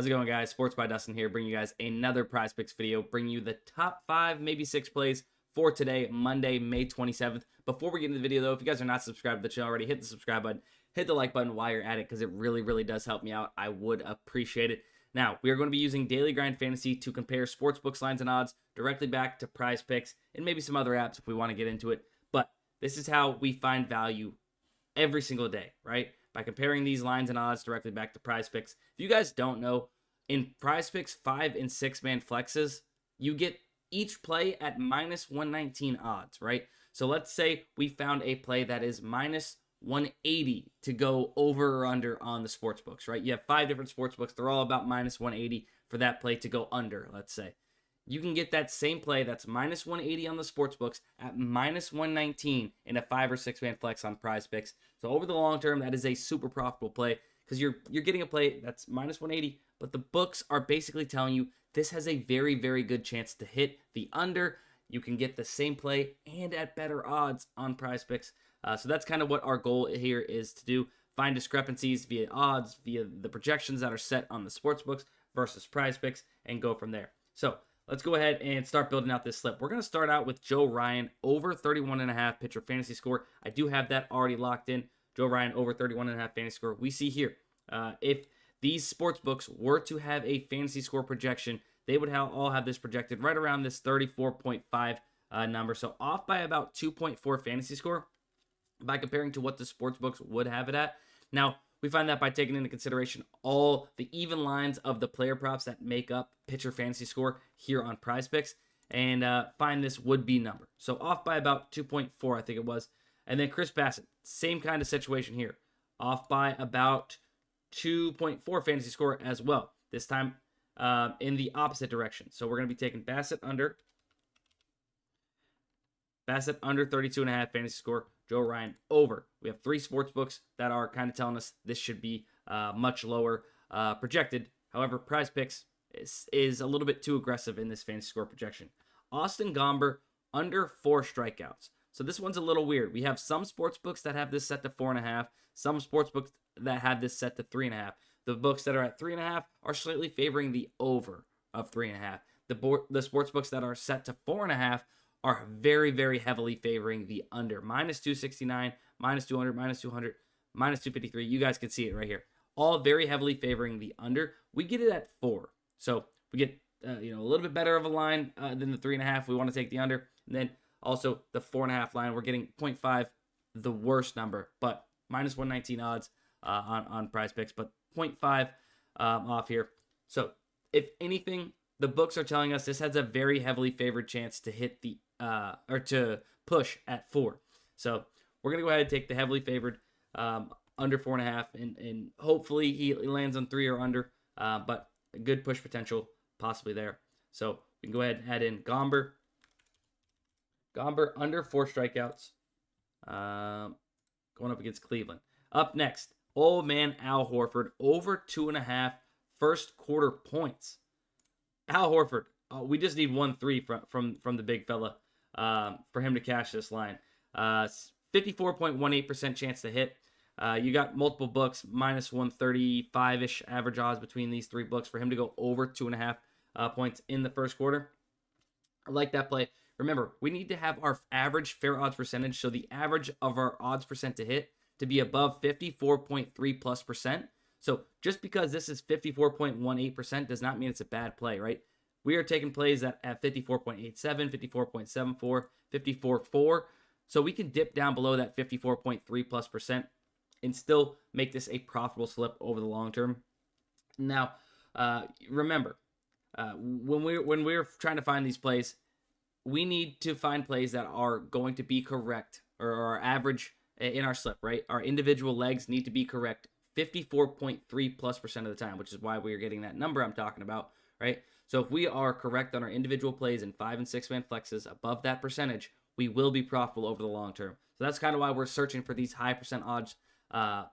How's it going, guys? Sports by Dustin here, bringing you guys another Prize Picks video, bringing you the top 5, maybe 6 plays for today, Monday, May 27th. Before we get into the video, though, if you guys are not subscribed to the channel already, hit the subscribe button, hit the like button while you're at it, because it really does help me out. I would appreciate it. Now, we are going to be using Daily Grind Fantasy to compare sportsbooks lines and odds directly back to Prize Picks and maybe some other apps if we want to get into it. But this is how we find value every single day, right? By comparing these lines and odds directly back to Prize Picks. If you guys don't know, in Prize Picks 5 and 6 man flexes, you get each play at minus 119 odds, right? So let's say we found a play that is minus 180 to go over or under on the sports books, right? You have 5 different sports books. They're all about minus 180 for that play to go under, let's say. You can get that same play that's minus 180 on the sports books at minus 119 in a 5 or 6 man flex on Prize Picks. So over the long term, that is a super profitable play because you're getting a play that's minus 180, but the books are basically telling you this has a very good chance to hit the under. You can get the same play and at better odds on Prize Picks. So that's kind of what our goal here is to do. Find discrepancies via odds, via the projections that are set on the sports books versus Prize Picks, and go from there. So let's go ahead and start building out this slip. We're going to start out with Joe Ryan over 31.5 pitcher fantasy score. I do have that already locked in. Joe Ryan over 31.5 fantasy score. We see here, if these sports books were to have a fantasy score projection, they would all have this projected right around this 34.5 number. So off by about 2.4 fantasy score by comparing to what the sports books would have it at. Now, we find that by taking into consideration all the even lines of the player props that make up pitcher fantasy score here on Prize Picks, and find this would-be number. So off by about 2.4, I think it was. And then Chris Bassett, same kind of situation here. Off by about 2.4 fantasy score as well. This time in the opposite direction. So we're going to be taking Bassett under 32.5 fantasy score. Joe Ryan over. We have 3 sports books that are kind of telling us this should be much lower projected. However, Prize Picks is a little bit too aggressive in this fantasy score projection. Austin Gomber under 4 strikeouts. So this one's a little weird. We have some sports books that have this set to 4.5. Some sports books that have this set to 3.5. The books that are at 3.5 are slightly favoring the over of 3.5. The sports books that are set to 4.5 are very heavily favoring the under. Minus 269, minus 200, minus 200, minus 253. You guys can see it right here. All very heavily favoring the under. We get it at 4. So we get a little bit better of a line than the 3.5. We want to take the under. And then also the 4.5 line, we're getting 0.5, the worst number, but minus 119 odds on Prize Picks, but 0.5 off here. So if anything, the books are telling us this has a very heavily favored chance to hit the or to push at 4. So we're gonna go ahead and take the heavily favored under 4.5, and hopefully he lands on 3 or under. But a good push potential possibly there. So we can go ahead and add in Gomber under 4 strikeouts, going up against Cleveland. Up next, old man Al Horford over 2.5 first quarter points. Al Horford, we just need 1-3 from the big fella for him to cash this line. 54.18% chance to hit. You got multiple books, minus 135-ish average odds between these 3 books for him to go over 2.5 points in the first quarter. I like that play. Remember, we need to have our average fair odds percentage, so the average of our odds percent to hit, to be above 54.3+%. So just because this is 54.18% does not mean it's a bad play, right? We are taking plays at 54.87, 54.74, 54.4. So we can dip down below that 54.3+% and still make this a profitable slip over the long term. Now, remember, when we're trying to find these plays, we need to find plays that are going to be correct, or our average in our slip, right? Our individual legs need to be correct 54.3+% of the time, which is why we're getting that number I'm talking about, right? So if we are correct on our individual plays in 5 and 6 man flexes above that percentage, we will be profitable over the long term. So that's kind of why we're searching for these high percent odds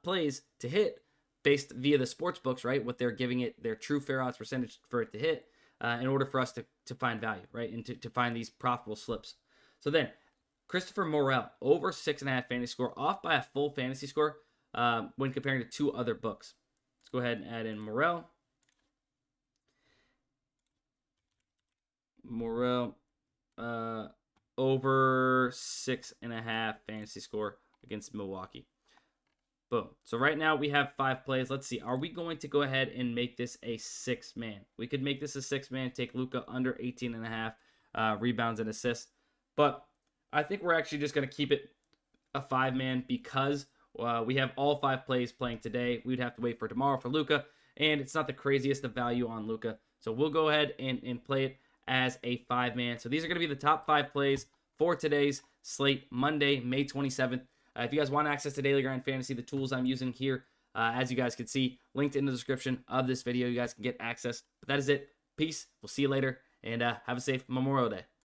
plays to hit based via the sports books, right? What they're giving it, their true fair odds percentage for it to hit in order for us to find value, right? And to find these profitable slips. So then Christopher Morel over 6.5 fantasy score, off by a full fantasy score when comparing to 2 other books. Let's go ahead and add in Morel. Morel, over 6.5 fantasy score against Milwaukee. Boom. So right now we have 5 plays. Let's see. Are we going to go ahead and make this a 6-man? We could make this a 6-man, take Luka under 18.5 rebounds and assists. But I think we're actually just going to keep it a 5-man because we have all 5 plays playing today. We'd have to wait for tomorrow for Luka, and it's not the craziest of value on Luka. So we'll go ahead and play it as a 5-man. So these are going to be the top 5 plays for today's slate, Monday, May 27th. If you guys want access to Daily Grind Fantasy, the tools I'm using here, as you guys can see, linked in the description of this video, you guys can get access. But that is it. Peace. We'll see you later, and have a safe Memorial Day.